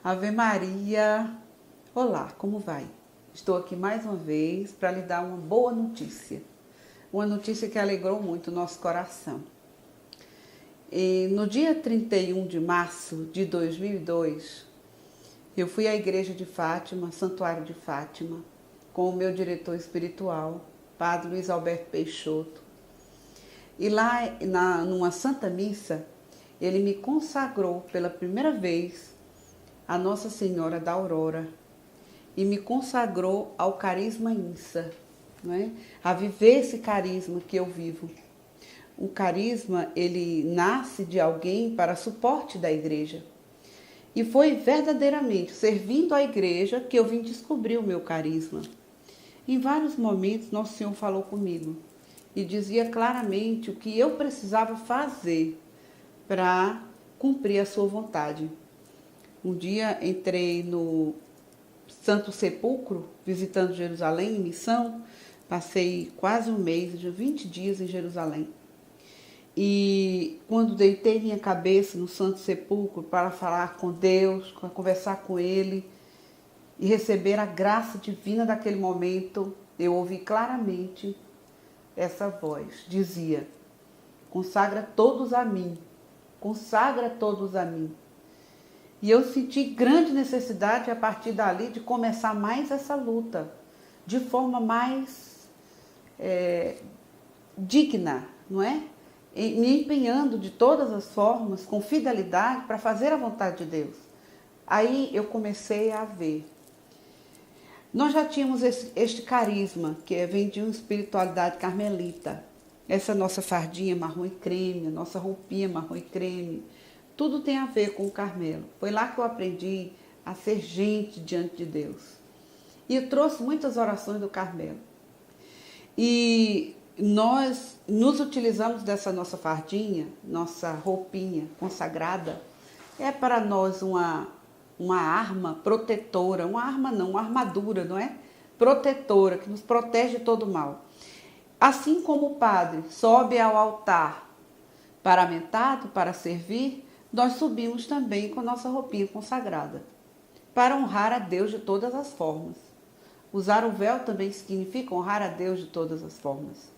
Ave Maria, olá, como vai? Estou aqui mais uma vez para lhe dar uma boa notícia. Uma notícia que alegrou muito o nosso coração. E no dia 31 de março de 2002, eu fui à igreja de Fátima, Santuário de Fátima, com o meu diretor espiritual, Padre Luiz Alberto Peixoto. E lá, numa Santa Missa, ele me consagrou pela primeira vez a Nossa Senhora da Aurora e me consagrou ao carisma INSA, não é? A viver esse carisma que eu vivo. O carisma, ele nasce de alguém para suporte da igreja. E foi verdadeiramente servindo a igreja que eu vim descobrir o meu carisma. Em vários momentos, Nosso Senhor falou comigo e dizia claramente o que eu precisava fazer para cumprir a sua vontade. Um dia entrei no Santo Sepulcro, visitando Jerusalém, em missão. Passei quase um mês, 20 dias em Jerusalém. E quando deitei minha cabeça no Santo Sepulcro para falar com Deus, para conversar com Ele e receber a graça divina daquele momento, eu ouvi claramente essa voz. Dizia: consagra todos a mim, consagra todos a mim. E eu senti grande necessidade, a partir dali, de começar mais essa luta, de forma mais digna, não é? E me empenhando de todas as formas, com fidelidade, para fazer a vontade de Deus. Aí eu comecei a ver. Nós já tínhamos este carisma, que vem de uma espiritualidade carmelita. Essa nossa fardinha marrom e creme, a nossa roupinha marrom e creme, tudo tem a ver com o Carmelo. Foi lá que eu aprendi a ser gente diante de Deus. E eu trouxe muitas orações do Carmelo. E nós nos utilizamos dessa nossa fardinha, nossa roupinha consagrada. É para nós uma arma protetora, uma arma não, uma armadura, não é? Protetora, que nos protege de todo mal. Assim como o padre sobe ao altar paramentado para servir, nós subimos também com nossa roupinha consagrada, para honrar a Deus de todas as formas. Usar o véu também significa honrar a Deus de todas as formas.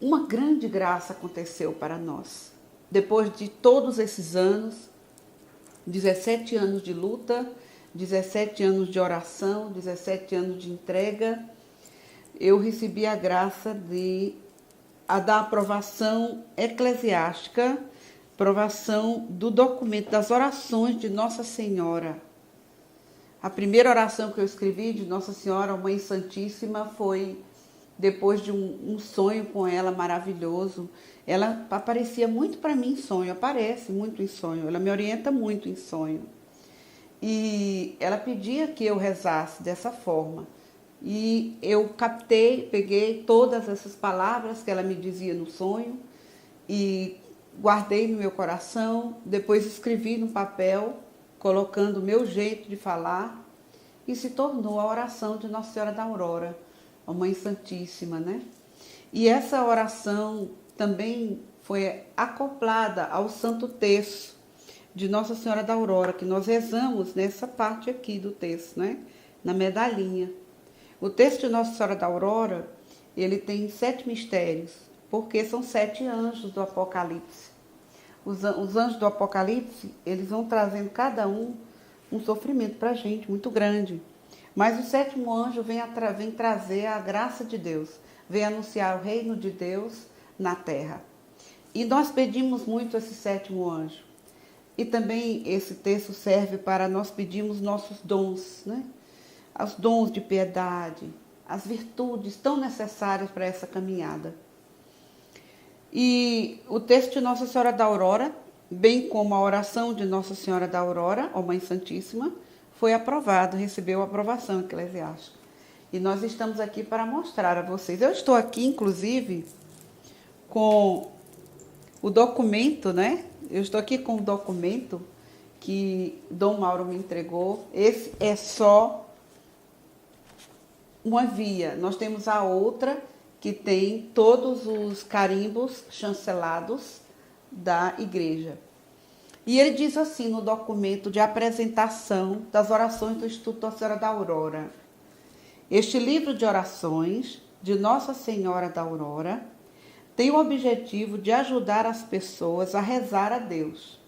Uma grande graça aconteceu para nós. Depois de todos esses anos, 17 anos de luta, 17 anos de oração, 17 anos de entrega, eu recebi a graça da aprovação eclesiástica, aprovação do documento das orações de Nossa Senhora. A primeira oração que eu escrevi de Nossa Senhora, Mãe Santíssima, foi depois de um sonho com ela maravilhoso. Ela aparecia muito para mim em sonho, aparece muito em sonho, ela me orienta muito em sonho. E ela pedia que eu rezasse dessa forma. E eu captei, peguei todas essas palavras que ela me dizia no sonho e guardei no meu coração, depois escrevi no papel, colocando o meu jeito de falar, e se tornou a oração de Nossa Senhora da Aurora, a Mãe Santíssima, né? E essa oração também foi acoplada ao Santo Terço de Nossa Senhora da Aurora, que nós rezamos nessa parte aqui do terço, né? Na medalhinha. O texto de Nossa Senhora da Aurora, ele tem 7 mistérios, porque são 7 anjos do Apocalipse. Os anjos do Apocalipse, eles vão trazendo cada um sofrimento para a gente, muito grande. Mas o 7º anjo vem trazer a graça de Deus, vem anunciar o reino de Deus na terra. E nós pedimos muito esse 7º anjo. E também esse texto serve para nós pedirmos nossos dons, né? Os dons de piedade, as virtudes tão necessárias para essa caminhada. E o texto de Nossa Senhora da Aurora, bem como a oração de Nossa Senhora da Aurora, ó Mãe Santíssima, foi aprovado, recebeu a aprovação eclesiástica. E nós estamos aqui para mostrar a vocês. Eu estou aqui, inclusive, com o documento, né? Eu estou aqui com o documento que Dom Mauro me entregou. Esse é só uma via. Nós temos a outra que tem todos os carimbos chancelados da igreja. E ele diz assim no documento de apresentação das orações do Instituto Nossa Senhora da Aurora: este livro de orações de Nossa Senhora da Aurora tem o objetivo de ajudar as pessoas a rezar a Deus.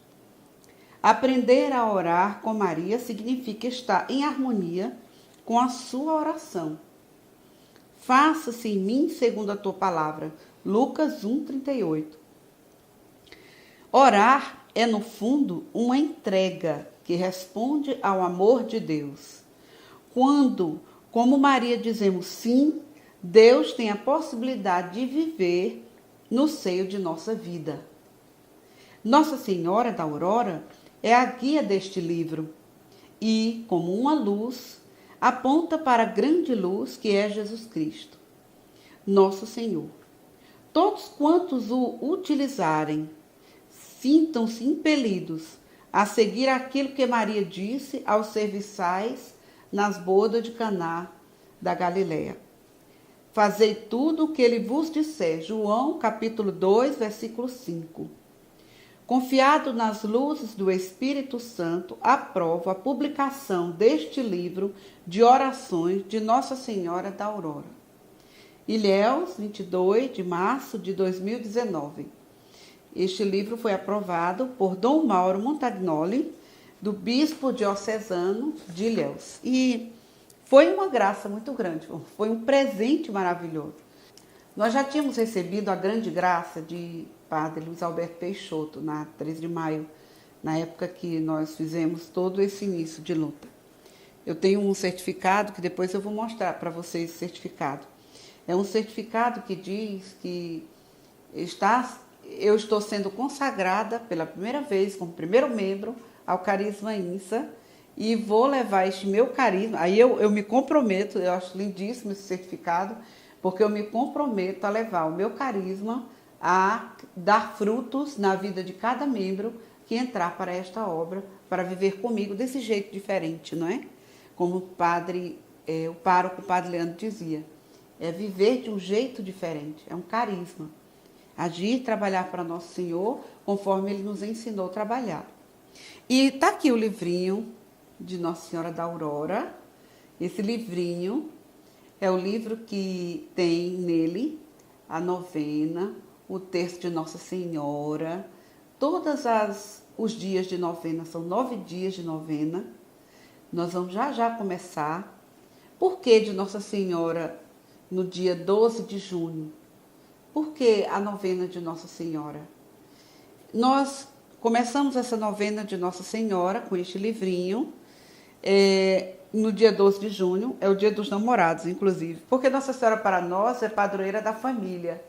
Aprender a orar com Maria significa estar em harmonia com a sua oração. Faça-se em mim segundo a tua palavra. Lucas 1:38. Orar é, no fundo, uma entrega que responde ao amor de Deus. Quando, como Maria, dizemos sim, Deus tem a possibilidade de viver no seio de nossa vida. Nossa Senhora da Aurora é a guia deste livro e, como uma luz, aponta para a grande luz que é Jesus Cristo, nosso Senhor. Todos quantos o utilizarem, sintam-se impelidos a seguir aquilo que Maria disse aos serviçais nas bodas de Caná da Galileia. Fazei tudo o que ele vos disser. João, capítulo 2, versículo 5. Confiado nas luzes do Espírito Santo, aprovo a publicação deste livro de orações de Nossa Senhora da Aurora. Ilhéus, 22 de março de 2019. Este livro foi aprovado por Dom Mauro Montagnoli, do bispo diocesano de Ilhéus. E foi uma graça muito grande, foi um presente maravilhoso. Nós já tínhamos recebido a grande graça de Padre Luiz Alberto Peixoto, na 13 de maio, na época que nós fizemos todo esse início de luta. Eu tenho um certificado, que depois eu vou mostrar para vocês esse certificado. É um certificado que diz que eu estou sendo consagrada pela primeira vez, como primeiro membro, ao Carisma INSA, e vou levar este meu carisma. Aí eu me comprometo, eu acho lindíssimo esse certificado, porque eu me comprometo a levar o meu carisma a dar frutos na vida de cada membro que entrar para esta obra, para viver comigo desse jeito diferente, não é? Como o pároco Padre Leandro dizia, é viver de um jeito diferente, é um carisma. Agir, trabalhar para Nosso Senhor, conforme Ele nos ensinou a trabalhar. E está aqui o livrinho de Nossa Senhora da Aurora. Esse livrinho é o livro que tem nele a novena, o terço de Nossa Senhora, os dias de novena, são 9 dias de novena. Nós vamos já começar. Por que de Nossa Senhora no dia 12 de junho? Por que a novena de Nossa Senhora? Nós começamos essa novena de Nossa Senhora com este livrinho no dia 12 de junho, é o dia dos namorados, inclusive, porque Nossa Senhora para nós é padroeira da família.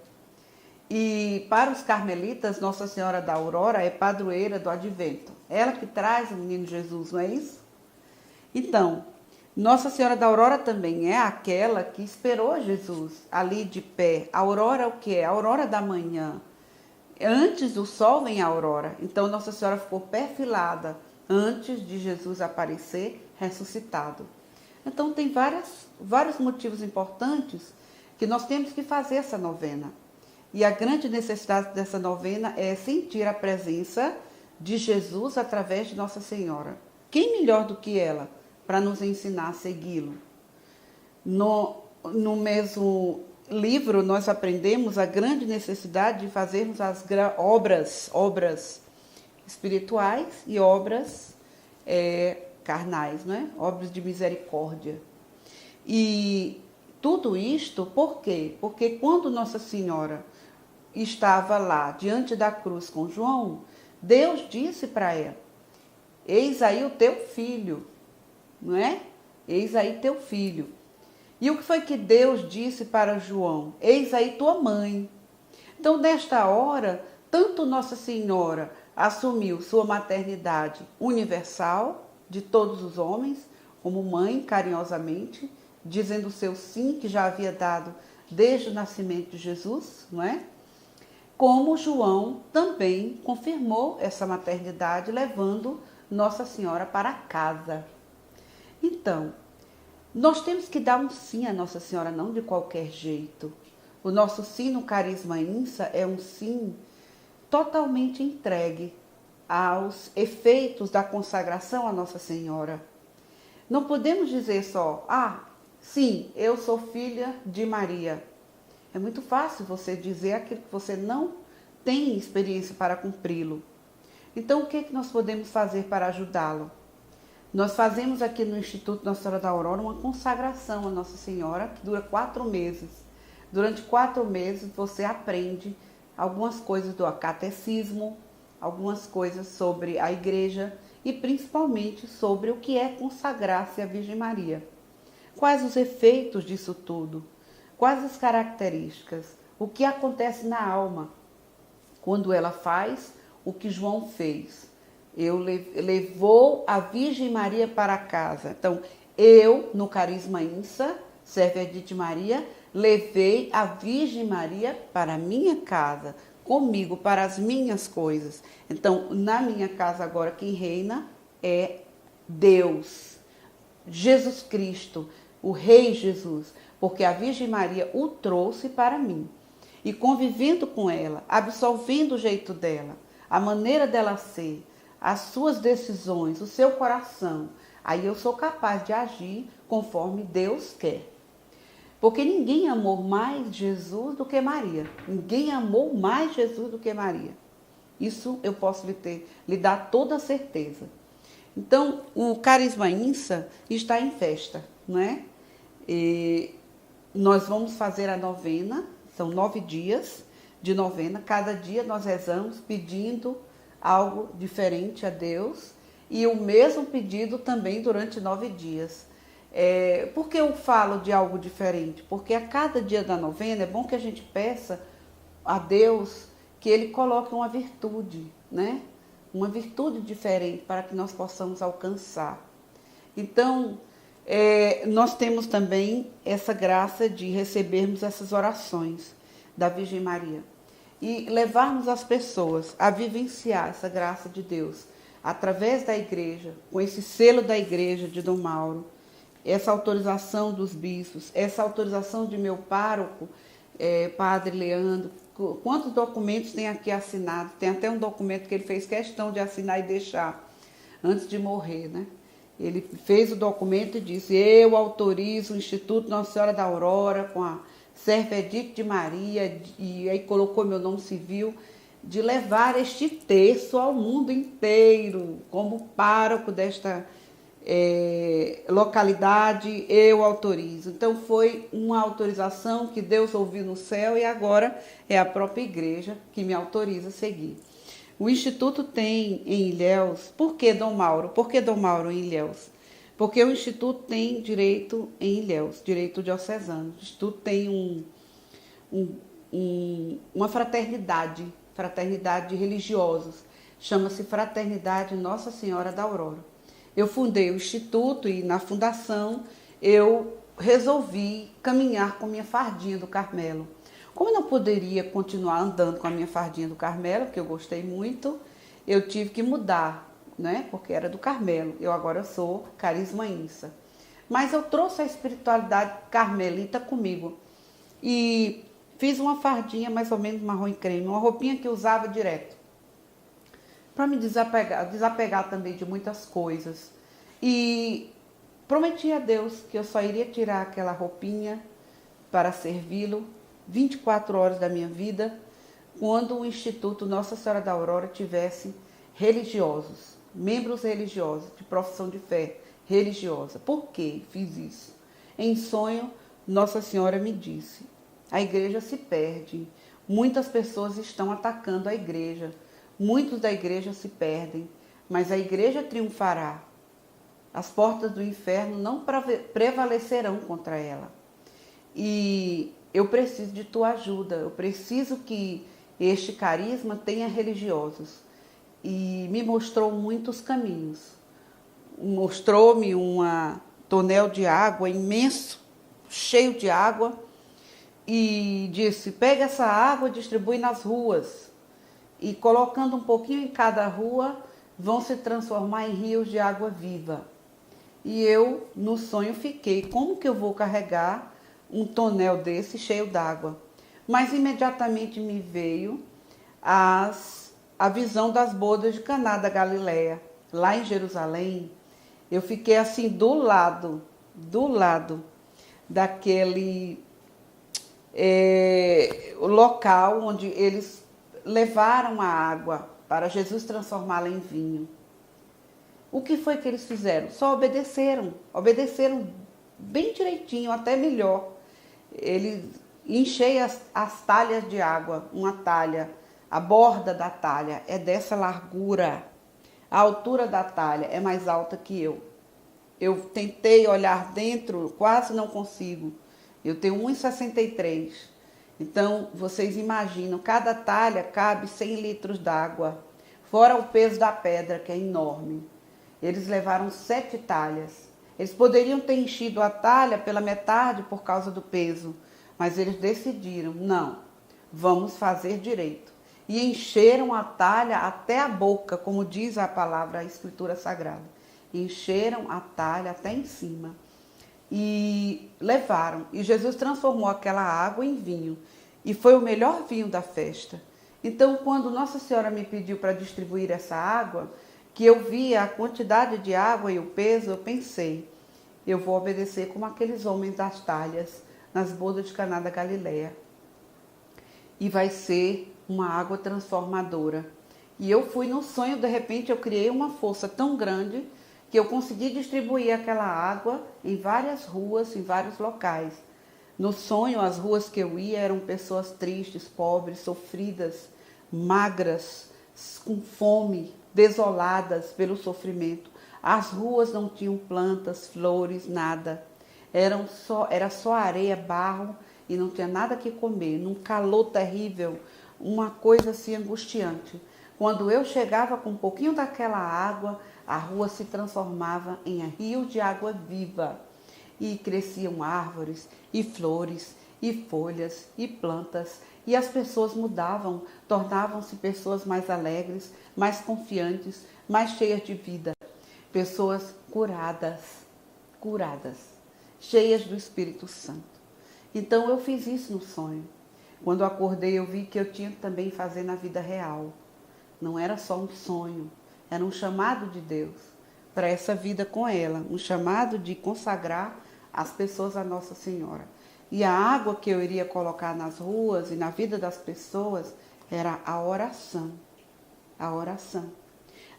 E para os carmelitas, Nossa Senhora da Aurora é padroeira do advento. Ela que traz o menino Jesus, não é isso? Então, Nossa Senhora da Aurora também é aquela que esperou Jesus ali de pé. A aurora é o que é? A aurora da manhã. Antes do sol vem a aurora. Então, Nossa Senhora ficou perfilada antes de Jesus aparecer ressuscitado. Então, tem vários motivos importantes que nós temos que fazer essa novena. E a grande necessidade dessa novena é sentir a presença de Jesus através de Nossa Senhora. Quem melhor do que ela para nos ensinar a segui-lo? No mesmo livro, nós aprendemos a grande necessidade de fazermos as obras espirituais e obras carnais, não é? Obras de misericórdia. E tudo isto, por quê? Porque quando Nossa Senhora estava lá, diante da cruz com João, Deus disse para ela: eis aí o teu filho, não é? Eis aí teu filho. E o que foi que Deus disse para João? Eis aí tua mãe. Então, nesta hora, tanto Nossa Senhora assumiu sua maternidade universal de todos os homens, como mãe, carinhosamente, dizendo o seu sim, que já havia dado desde o nascimento de Jesus, não é? Como João também confirmou essa maternidade, levando Nossa Senhora para casa. Então, nós temos que dar um sim a Nossa Senhora, não de qualquer jeito. O nosso sim no Carisma INSA é um sim totalmente entregue. aos efeitos da consagração à Nossa Senhora. Não podemos dizer só, sim, eu sou filha de Maria. É muito fácil você dizer aquilo que você não tem experiência para cumpri-lo. Então, o que nós podemos fazer para ajudá-lo? Nós fazemos aqui no Instituto Nossa Senhora da Aurora uma consagração à Nossa Senhora que dura 4 meses. Durante 4 meses você aprende algumas coisas do catecismo, algumas coisas sobre a igreja e principalmente sobre o que é consagrar-se à Virgem Maria. Quais os efeitos disso tudo? Quais as características? O que acontece na alma quando ela faz o que João fez? Levou a Virgem Maria para casa. Então, eu, no Carisma INSA, Serve Edith Maria, levei a Virgem Maria para a minha casa, comigo, para as minhas coisas. Então, na minha casa agora, quem reina é Deus, Jesus Cristo, o Rei Jesus, porque a Virgem Maria o trouxe para mim. E convivendo com ela, absorvendo o jeito dela, a maneira dela ser, as suas decisões, o seu coração, aí eu sou capaz de agir conforme Deus quer. Porque ninguém amou mais Jesus do que Maria. Ninguém amou mais Jesus do que Maria. Isso eu posso lhe dar toda a certeza. Então, o Carisma INSA está em festa, né? E nós vamos fazer a novena, são 9 dias de novena. Cada dia nós rezamos pedindo algo diferente a Deus e o mesmo pedido também durante 9 dias. Por que eu falo de algo diferente? Porque a cada dia da novena é bom que a gente peça a Deus que Ele coloque uma virtude, né? Uma virtude diferente para que nós possamos alcançar. Então, nós temos também essa graça de recebermos essas orações da Virgem Maria e levarmos as pessoas a vivenciar essa graça de Deus através da igreja, com esse selo da igreja de Dom Mauro, essa autorização dos bispos, essa autorização de meu pároco, Padre Leandro. Quantos documentos tem aqui assinado? Tem até um documento que ele fez questão de assinar e deixar antes de morrer, né? Ele fez o documento e disse: eu autorizo o Instituto Nossa Senhora da Aurora com a Serve Edith de Maria, e aí colocou meu nome civil, de levar este terço ao mundo inteiro, como pároco desta localidade, eu autorizo. Então foi uma autorização que Deus ouviu no céu e agora é a própria igreja que me autoriza a seguir. O Instituto tem em Ilhéus, por que Dom Mauro? Por que Dom Mauro em Ilhéus? Porque o Instituto tem direito em Ilhéus, direito diocesano. O Instituto tem uma fraternidade de religiosos, chama-se Fraternidade Nossa Senhora da Aurora. Eu fundei o Instituto e na fundação eu resolvi caminhar com minha fardinha do Carmelo. Como eu não poderia continuar andando com a minha fardinha do Carmelo, porque eu gostei muito, eu tive que mudar, né? Porque era do Carmelo. Eu agora sou Carisma INSA. Mas eu trouxe a espiritualidade carmelita comigo. E fiz uma fardinha mais ou menos marrom e creme, uma roupinha que eu usava direto, para me desapegar também de muitas coisas. E prometi a Deus que eu só iria tirar aquela roupinha para servi-lo 24 horas da minha vida, quando o Instituto Nossa Senhora da Aurora tivesse religiosos, membros religiosos, de profissão de fé religiosa. Por que fiz isso? Em sonho, Nossa Senhora me disse: a igreja se perde, muitas pessoas estão atacando a igreja, muitos da igreja se perdem, mas a igreja triunfará. As portas do inferno não prevalecerão contra ela. E eu preciso de tua ajuda, eu preciso que este carisma tenha religiosos. E me mostrou muitos caminhos. Mostrou-me um tonel de água imenso, cheio de água, e disse: pega essa água e distribui nas ruas. E colocando um pouquinho em cada rua, vão se transformar em rios de água viva. E eu, no sonho, fiquei: como que eu vou carregar um tonel desse cheio d'água? Mas imediatamente me veio as a visão das bodas de Caná da Galileia, lá em Jerusalém, eu fiquei assim do lado daquele o local onde eles levaram a água para Jesus transformá-la em vinho. O que foi que eles fizeram? Só obedeceram bem direitinho, até melhor. Eles encheram as talhas de água, uma talha, a borda da talha é dessa largura, a altura da talha é mais alta que eu. Eu tentei olhar dentro, quase não consigo. Eu tenho 1,63. Então, vocês imaginam, cada talha cabe 100 litros d'água, fora o peso da pedra, que é enorme. Eles levaram 7 talhas. Eles poderiam ter enchido a talha pela metade por causa do peso, mas eles decidiram, não, vamos fazer direito. E encheram a talha até a boca, como diz a palavra, a Escritura Sagrada. Encheram a talha até em cima e levaram. E Jesus transformou aquela água em vinho. E foi o melhor vinho da festa. Então, quando Nossa Senhora me pediu para distribuir essa água, que eu via a quantidade de água e o peso, eu pensei, eu vou obedecer como aqueles homens das talhas nas bodas de Caná da Galileia. E vai ser uma água transformadora. E eu fui no sonho, de repente eu criei uma força tão grande que eu consegui distribuir aquela água em várias ruas, em vários locais. No sonho, as ruas que eu ia eram pessoas tristes, pobres, sofridas, magras, com fome, desoladas pelo sofrimento. As ruas não tinham plantas, flores, nada. Era só areia, barro e não tinha nada que comer. Num calor terrível, uma coisa assim angustiante. Quando eu chegava com um pouquinho daquela água, a rua se transformava em rio de água viva. E cresciam árvores, e flores, e folhas, e plantas. E as pessoas mudavam, tornavam-se pessoas mais alegres, mais confiantes, mais cheias de vida. Pessoas curadas, cheias do Espírito Santo. Então eu fiz isso no sonho. Quando eu acordei, eu vi que eu tinha que também fazer na vida real. Não era só um sonho, era um chamado de Deus para essa vida com ela, um chamado de consagrar as pessoas a Nossa Senhora. E a água que eu iria colocar nas ruas e na vida das pessoas era a oração. A oração.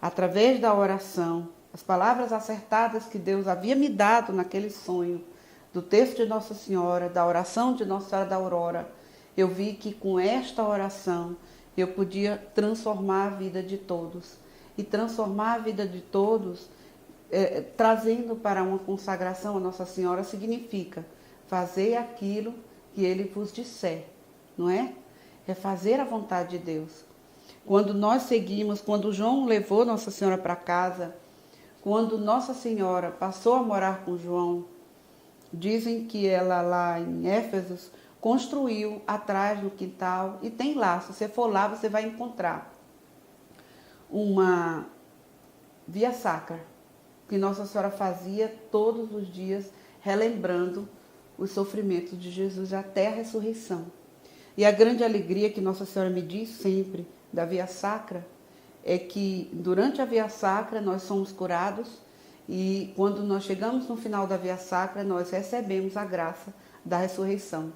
Através da oração, as palavras acertadas que Deus havia me dado naquele sonho, do texto de Nossa Senhora, da oração de Nossa Senhora da Aurora, eu vi que com esta oração eu podia transformar a vida de todos. E transformar a vida de todos, trazendo para uma consagração a Nossa Senhora, significa fazer aquilo que Ele vos disser, não é? É fazer a vontade de Deus. Quando nós seguimos, quando João levou Nossa Senhora para casa, quando Nossa Senhora passou a morar com João, dizem que ela lá em Éfeso construiu atrás no quintal e tem lá, se você for lá você vai encontrar uma via sacra que Nossa Senhora fazia todos os dias, relembrando os sofrimentos de Jesus até a ressurreição. E a grande alegria que Nossa Senhora me diz sempre da via sacra é que durante a via sacra nós somos curados e quando nós chegamos no final da via sacra nós recebemos a graça da ressurreição.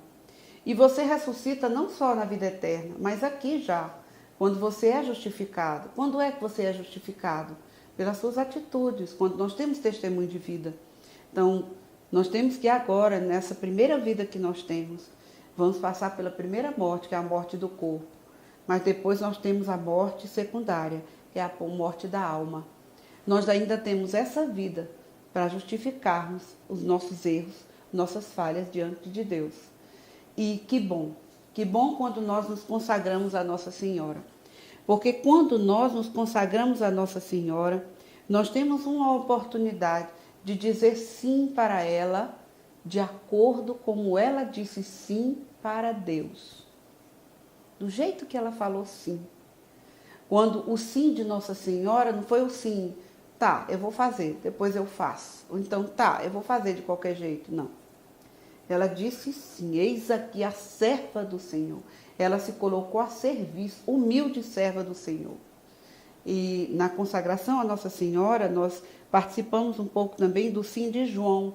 E você ressuscita não só na vida eterna, mas aqui já, quando você é justificado. Quando é que você é justificado? Pelas suas atitudes, quando nós temos testemunho de vida. Então, nós temos que agora, nessa primeira vida que nós temos, vamos passar pela primeira morte, que é a morte do corpo. Mas depois nós temos a morte secundária, que é a morte da alma. Nós ainda temos essa vida para justificarmos os nossos erros, nossas falhas diante de Deus. E que bom quando nós nos consagramos a Nossa Senhora. Porque quando nós nos consagramos a Nossa Senhora, nós temos uma oportunidade de dizer sim para ela, de acordo como ela disse sim para Deus. Do jeito que ela falou sim. Quando o sim de Nossa Senhora não foi o sim, tá, eu vou fazer, depois eu faço. Ou então, tá, eu vou fazer de qualquer jeito. Não. Ela disse sim, eis aqui a serva do Senhor. Ela se colocou a serviço, humilde serva do Senhor. E na consagração à Nossa Senhora, nós participamos um pouco também do Sim de João,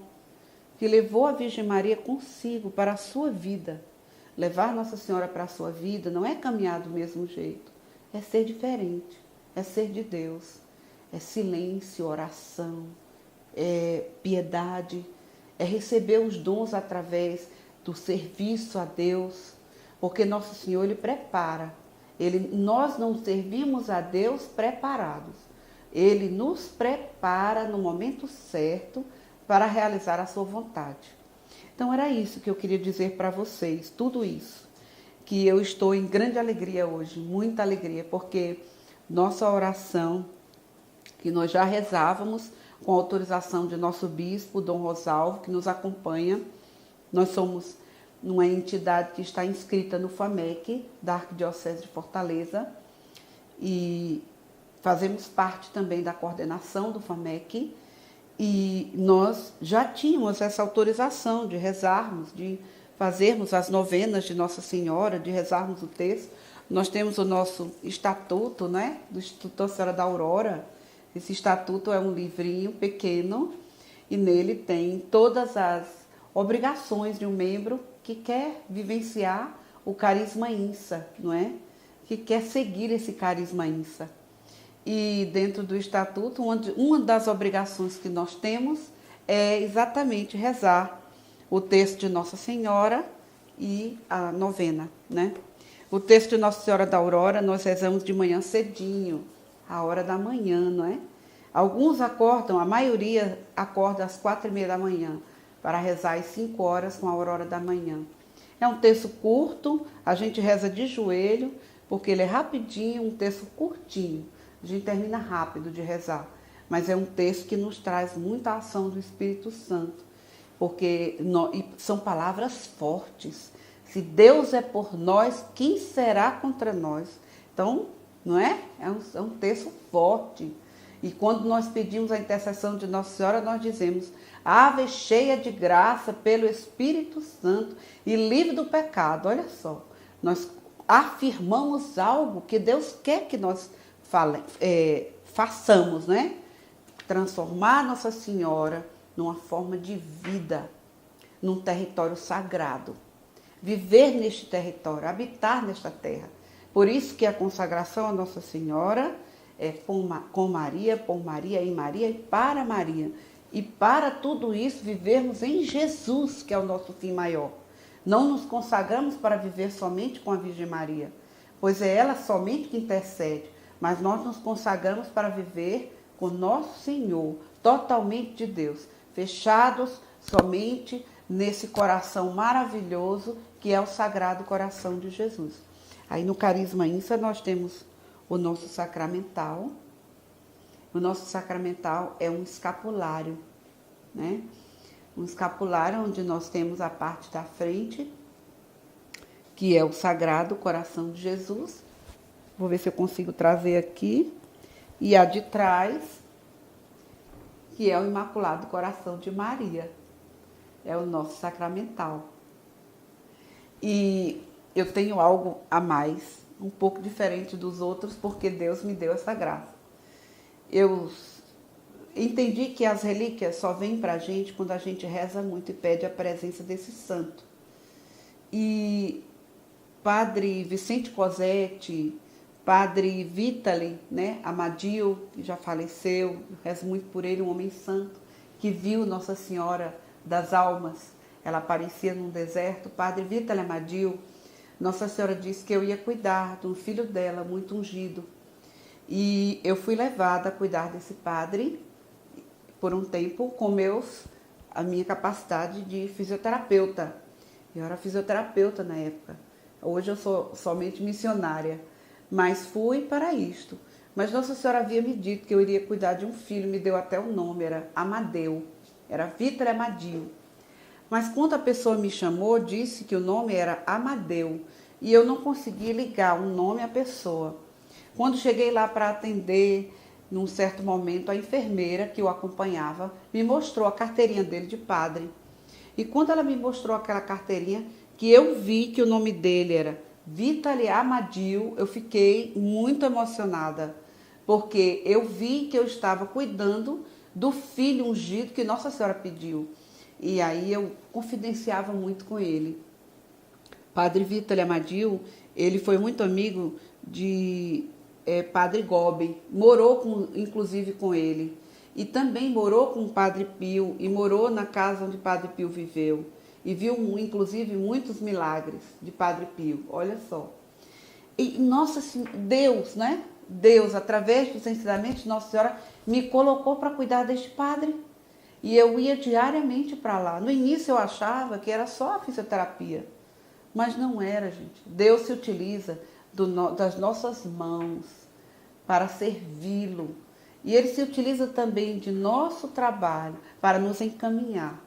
que levou a Virgem Maria consigo para a sua vida. Levar Nossa Senhora para a sua vida não é caminhar do mesmo jeito, é ser diferente, é ser de Deus, é silêncio, oração, é piedade, é receber os dons através do serviço a Deus, porque Nosso Senhor, Ele prepara. Nós não servimos a Deus preparados. Ele nos prepara no momento certo para realizar a sua vontade. Então era isso que eu queria dizer para vocês, tudo isso. Que eu estou em grande alegria hoje, muita alegria, porque nossa oração, que nós já rezávamos com a autorização de nosso bispo, Dom Rosalvo, que nos acompanha. Nós somos uma entidade que está inscrita no FAMEC, da Arquidiocese de Fortaleza, e fazemos parte também da coordenação do FAMEC, e nós já tínhamos essa autorização de rezarmos, de fazermos as novenas de Nossa Senhora, de rezarmos o texto. Nós temos o nosso estatuto, né, do Instituto Nossa Senhora da Aurora. Esse estatuto é um livrinho pequeno e nele tem todas as obrigações de um membro que quer vivenciar o carisma INSA, não é? Que quer seguir esse carisma INSA. E dentro do estatuto, uma das obrigações que nós temos é exatamente rezar o texto de Nossa Senhora e a novena, né? O texto de Nossa Senhora da Aurora nós rezamos de manhã cedinho, a hora da manhã, não é? Alguns acordam, a maioria acorda às 4h30 da manhã, para rezar às 5 horas com a aurora da manhã. É um texto curto, a gente reza de joelho, porque ele é rapidinho, um texto curtinho. A gente termina rápido de rezar, mas é um texto que nos traz muita ação do Espírito Santo, porque são palavras fortes. Se Deus é por nós, quem será contra nós? Então, não é? É um texto forte. E quando nós pedimos a intercessão de Nossa Senhora, nós dizemos: Ave cheia de graça pelo Espírito Santo e livre do pecado. Olha só, nós afirmamos algo que Deus quer que nós façamos, né? Transformar Nossa Senhora numa forma de vida, num território sagrado. Viver neste território, habitar nesta terra. Por isso que a consagração a Nossa Senhora é com Maria, por Maria, em Maria e para Maria. E para tudo isso, vivermos em Jesus, que é o nosso fim maior. Não nos consagramos para viver somente com a Virgem Maria, pois é ela somente que intercede, mas nós nos consagramos para viver com nosso Senhor, totalmente de Deus, fechados somente nesse coração maravilhoso que é o Sagrado Coração de Jesus. Aí no Carisma INSA nós temos o nosso sacramental. O nosso sacramental é um escapulário, né? Um escapulário onde nós temos a parte da frente, que é o Sagrado Coração de Jesus. Vou ver se eu consigo trazer aqui. E a de trás, que é o Imaculado Coração de Maria. É o nosso sacramental. E eu tenho algo a mais, um pouco diferente dos outros, porque Deus me deu essa graça. Eu entendi que as relíquias só vêm para a gente quando a gente reza muito e pede a presença desse santo. E Padre Vicente Cosetti, Padre Vitali, né, Amadil, que já faleceu, eu rezo muito por ele, um homem santo, que viu Nossa Senhora das Almas. Ela aparecia num deserto. Padre Vitali Amadil, Nossa Senhora disse que eu ia cuidar de um filho dela, muito ungido. E eu fui levada a cuidar desse padre por um tempo com a minha capacidade de fisioterapeuta. Eu era fisioterapeuta na época. Hoje eu sou somente missionária, mas fui para isto. Mas Nossa Senhora havia me dito que eu iria cuidar de um filho, me deu até o nome, era Amadeu, era Vitor Amadil. Mas quando a pessoa me chamou, disse que o nome era Amadeu, e eu não consegui ligar um nome à pessoa. Quando cheguei lá para atender, num certo momento, a enfermeira que o acompanhava me mostrou a carteirinha dele de padre. E quando ela me mostrou aquela carteirinha, que eu vi que o nome dele era Vitali Amadil, eu fiquei muito emocionada, porque eu vi que eu estava cuidando do filho ungido que Nossa Senhora pediu. E aí eu confidenciava muito com ele. Padre Vitor Amadil, ele foi muito amigo de Padre Gobi, inclusive com ele. E também morou com o Padre Pio e morou na casa onde Padre Pio viveu. E viu, inclusive, muitos milagres de Padre Pio. Olha só. E Deus, né? Deus, através dos ensinamentos de Nossa Senhora, me colocou para cuidar deste padre. E eu ia diariamente para lá. No início eu achava que era só a fisioterapia. Mas não era, gente. Deus se utiliza das nossas mãos para servi-lo. E Ele se utiliza também de nosso trabalho para nos encaminhar.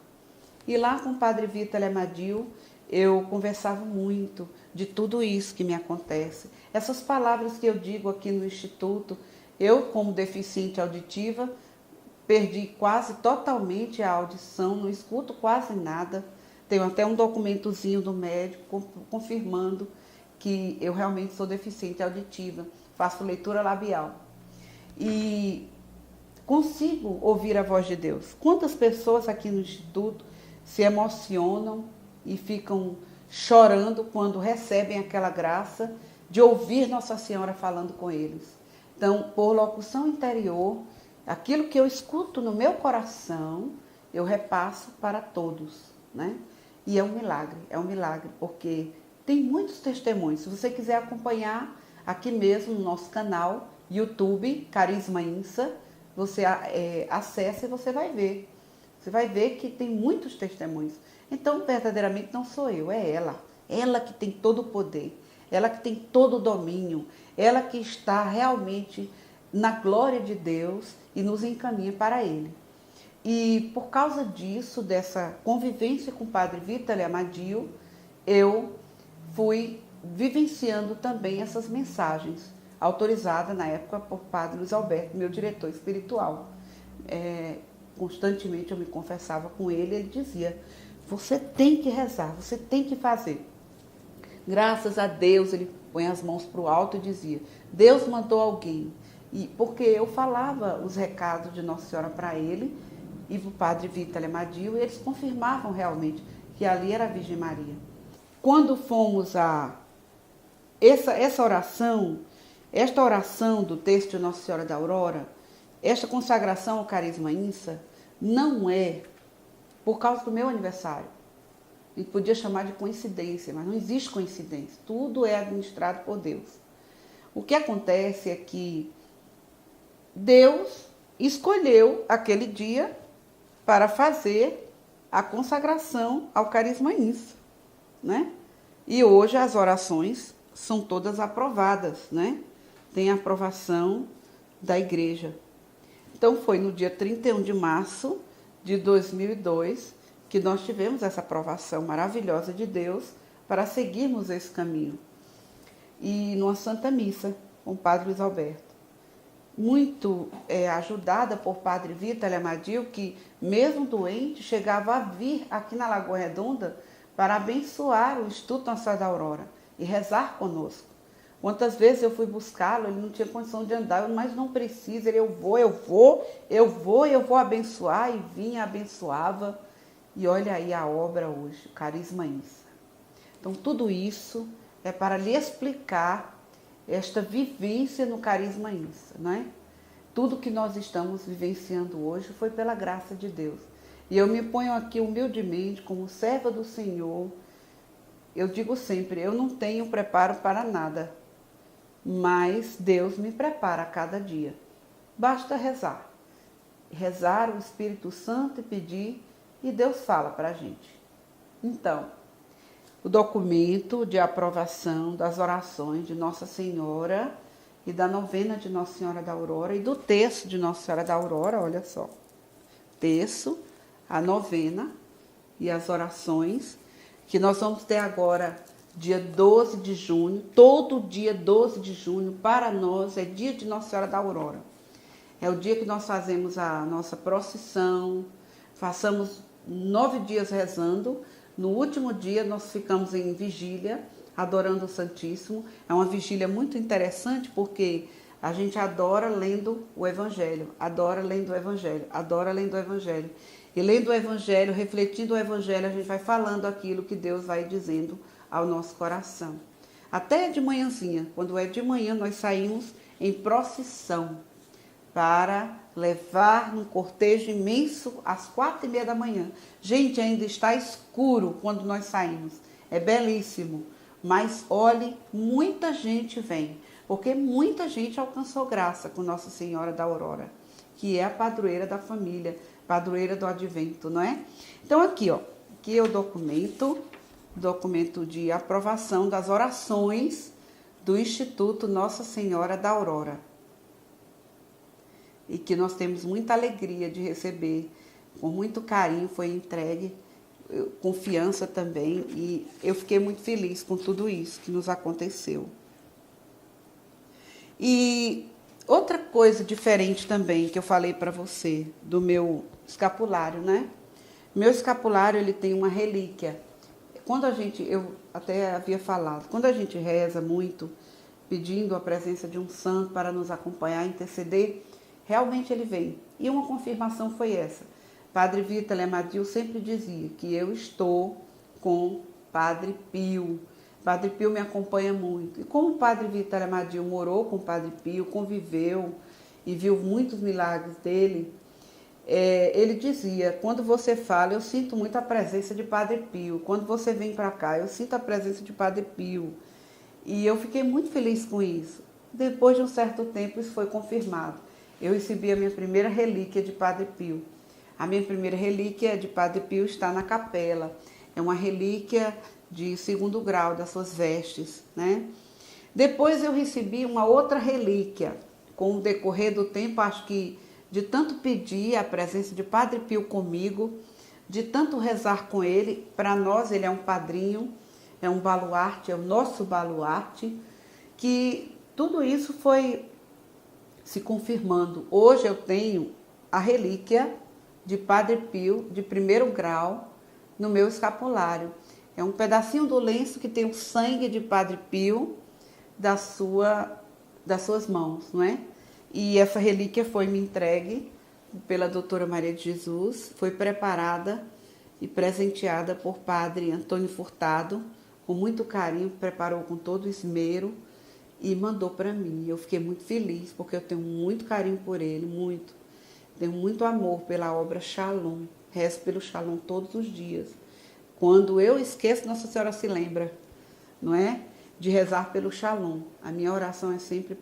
E lá com o Padre Vitor Amadil, eu conversava muito de tudo isso que me acontece. Essas palavras que eu digo aqui no Instituto, eu, como deficiente auditiva, perdi quase totalmente a audição, não escuto quase nada. Tenho até um documentozinho do médico confirmando que eu realmente sou deficiente auditiva. Faço leitura labial. E consigo ouvir a voz de Deus. Quantas pessoas aqui no Instituto se emocionam e ficam chorando quando recebem aquela graça de ouvir Nossa Senhora falando com eles. Então, por locução interior, aquilo que eu escuto no meu coração, eu repasso para todos, né? E é um milagre, porque tem muitos testemunhos. Se você quiser acompanhar aqui mesmo no nosso canal, YouTube, Carisma INSA, você acessa e você vai ver. Você vai ver que tem muitos testemunhos. Então, verdadeiramente, não sou eu, é ela. Ela que tem todo o poder, ela que tem todo o domínio, ela que está realmente na glória de Deus e nos encaminha para Ele. E por causa disso, dessa convivência com o Padre Vitor Amadil, eu fui vivenciando também essas mensagens, autorizadas na época por Padre Luiz Alberto, meu diretor espiritual. Constantemente eu me confessava com ele, ele dizia: você tem que rezar, você tem que fazer. Graças a Deus, ele põe as mãos para o alto e dizia: Deus mandou alguém. E porque eu falava os recados de Nossa Senhora para ele e para o Padre Vitor Amadil, e eles confirmavam realmente que ali era a Virgem Maria. Quando fomos a essa oração, esta oração do texto de Nossa Senhora da Aurora, esta consagração ao Carisma INSA, não é por causa do meu aniversário. A gente podia chamar de coincidência, mas não existe coincidência. Tudo é administrado por Deus. O que acontece é que Deus escolheu aquele dia para fazer a consagração ao Carisma INSA, né? E hoje as orações são todas aprovadas, né? Tem a aprovação da igreja. Então foi no dia 31 de março de 2002 que nós tivemos essa aprovação maravilhosa de Deus para seguirmos esse caminho. E numa Santa Missa com o Padre Luiz Alberto. Muito ajudada por Padre Vitor Amadil, que mesmo doente chegava a vir aqui na Lagoa Redonda para abençoar o Instituto Nossa Senhora da Aurora e rezar conosco. Quantas vezes eu fui buscá-lo, ele não tinha condição de andar, mas não precisa, ele, eu vou abençoar, e vinha, abençoava. E olha aí a obra hoje, o Carisma INSA. Então tudo isso é para lhe explicar esta vivência no Carisma INSA, né? Tudo que nós estamos vivenciando hoje foi pela graça de Deus. E eu me ponho aqui humildemente como serva do Senhor. Eu digo sempre, eu não tenho preparo para nada, mas Deus me prepara a cada dia. Basta rezar. Rezar o Espírito Santo e pedir, e Deus fala para a gente. Então, o documento de aprovação das orações de Nossa Senhora e da novena de Nossa Senhora da Aurora e do terço de Nossa Senhora da Aurora, olha só. Terço, a novena e as orações, que nós vamos ter agora dia 12 de junho, todo dia 12 de junho, para nós é dia de Nossa Senhora da Aurora. É o dia que nós fazemos a nossa procissão, passamos 9 dias rezando. No último dia nós ficamos em vigília, adorando o Santíssimo. É uma vigília muito interessante porque A gente adora lendo o Evangelho, adora lendo o Evangelho, adora lendo o Evangelho. E lendo o Evangelho, refletindo o Evangelho, a gente vai falando aquilo que Deus vai dizendo ao nosso coração. Até de manhãzinha, quando é de manhã, nós saímos em procissão para levar num cortejo imenso às 4h30 da manhã. Gente, ainda está escuro quando nós saímos. É belíssimo. Mas olhe, muita gente vem, porque muita gente alcançou graça com Nossa Senhora da Aurora, que é a padroeira da família, padroeira do advento, não é? Então aqui, ó, aqui é o documento de aprovação das orações do Instituto Nossa Senhora da Aurora. E que nós temos muita alegria de receber, com muito carinho foi entregue, confiança também, e eu fiquei muito feliz com tudo isso que nos aconteceu. E outra coisa diferente também que eu falei para você do meu escapulário, né? Meu escapulário, ele tem uma relíquia. Quando a gente, eu até havia falado, quando a gente reza muito, pedindo a presença de um santo para nos acompanhar, interceder, realmente ele vem. E uma confirmação foi essa. Padre Vitor Amadil sempre dizia que eu estou com Padre Pio. Padre Pio me acompanha muito. E como o Padre Vitor Amadil morou com o Padre Pio, conviveu e viu muitos milagres dele, ele dizia, quando você fala, eu sinto muito a presença de Padre Pio. Quando você vem para cá, eu sinto a presença de Padre Pio. E eu fiquei muito feliz com isso. Depois de um certo tempo, isso foi confirmado. Eu recebi a minha primeira relíquia de Padre Pio. A minha primeira relíquia de Padre Pio está na capela. É uma relíquia de 2º grau das suas vestes, né? Depois eu recebi uma outra relíquia. Com o decorrer do tempo, acho que de tanto pedir a presença de Padre Pio comigo, de tanto rezar com ele, para nós ele é um padrinho, é um baluarte, é o nosso baluarte, que tudo isso foi se confirmando. Hoje eu tenho a relíquia de Padre Pio, de 1º grau, no meu escapulário. É um pedacinho do lenço que tem o sangue de Padre Pio das suas mãos, não é? E essa relíquia foi me entregue pela doutora Maria de Jesus, foi preparada e presenteada por Padre Antônio Furtado, com muito carinho, preparou com todo esmero e mandou para mim. Eu fiquei muito feliz, porque eu tenho muito carinho por ele, muito. Tenho muito amor pela obra Shalom. Rezo pelo Shalom todos os dias. Quando eu esqueço, Nossa Senhora se lembra, não é? De rezar pelo Shalom. A minha oração é sempre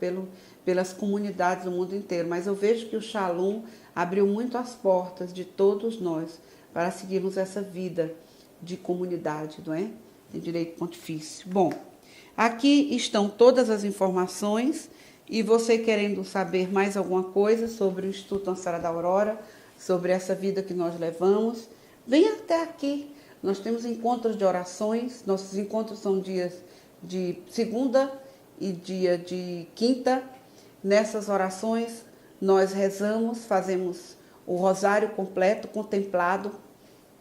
pelas comunidades do mundo inteiro. Mas eu vejo que o Shalom abriu muito as portas de todos nós para seguirmos essa vida de comunidade, não é? Tem direito pontifício. Bom, aqui estão todas as informações. E você querendo saber mais alguma coisa sobre o Instituto Nossa Senhora da Aurora, sobre essa vida que nós levamos, venha até aqui. Nós temos encontros de orações, nossos encontros são dias de segunda e dia de quinta. Nessas orações nós rezamos, fazemos o rosário completo, contemplado,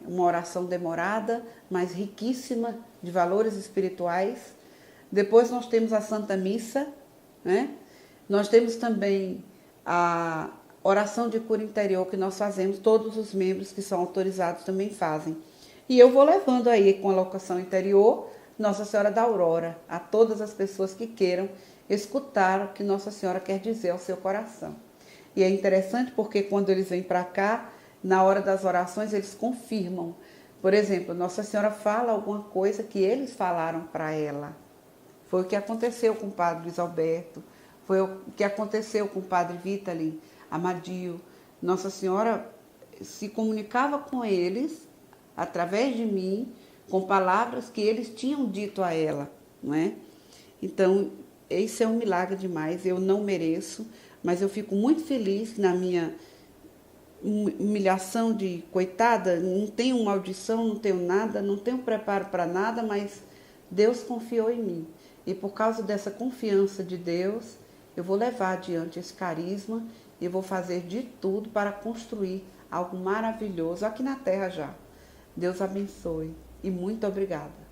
uma oração demorada, mas riquíssima de valores espirituais. Depois nós temos a Santa Missa, né? Nós temos também a oração de cura interior que nós fazemos, todos os membros que são autorizados também fazem. E eu vou levando aí com a locação interior Nossa Senhora da Aurora a todas as pessoas que queiram escutar o que Nossa Senhora quer dizer ao seu coração. E é interessante porque quando eles vêm para cá, na hora das orações, eles confirmam. Por exemplo, Nossa Senhora fala alguma coisa que eles falaram para ela. Foi o que aconteceu com o Padre Luiz Alberto. Foi o que aconteceu com o Padre Vitor Amadil. Nossa Senhora se comunicava com eles, através de mim, com palavras que eles tinham dito a ela, não é? Então, esse é um milagre demais, eu não mereço, mas eu fico muito feliz na minha humilhação de coitada, não tenho maldição, não tenho nada, não tenho preparo para nada, mas Deus confiou em mim. E por causa dessa confiança de Deus, eu vou levar adiante esse carisma e vou fazer de tudo para construir algo maravilhoso aqui na Terra já. Deus abençoe e muito obrigada.